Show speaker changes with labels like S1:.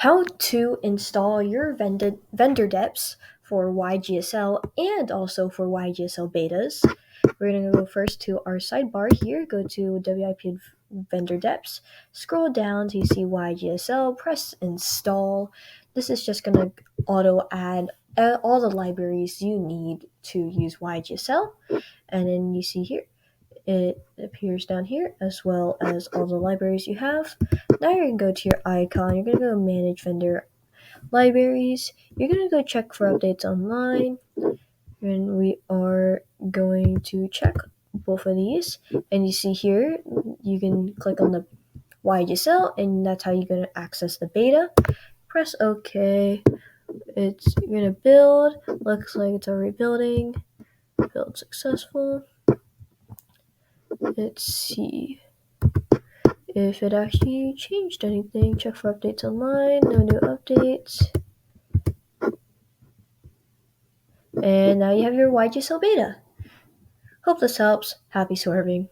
S1: How to install your vendor deps for YGSL and also for YGSL betas. We're going to go first to our sidebar here, go to WIP vendor deps, scroll down to see YGSL, press install. This is just going to auto add all the libraries you need to use YGSL. And then you see here, it appears down here as well as all the libraries you have. Now you're going to go to your icon, you're going to go manage vendor libraries, you're going to go check for updates online, and we are going to check both of these. And you see here, you can click on the YGSL, and that's how you're going to access the beta. Press OK. It's going to build. Looks like it's already building. Build successful. Let's see if it actually changed anything. Check for updates online. No new updates. And now you have your YGSL beta. Hope this helps. Happy swerving.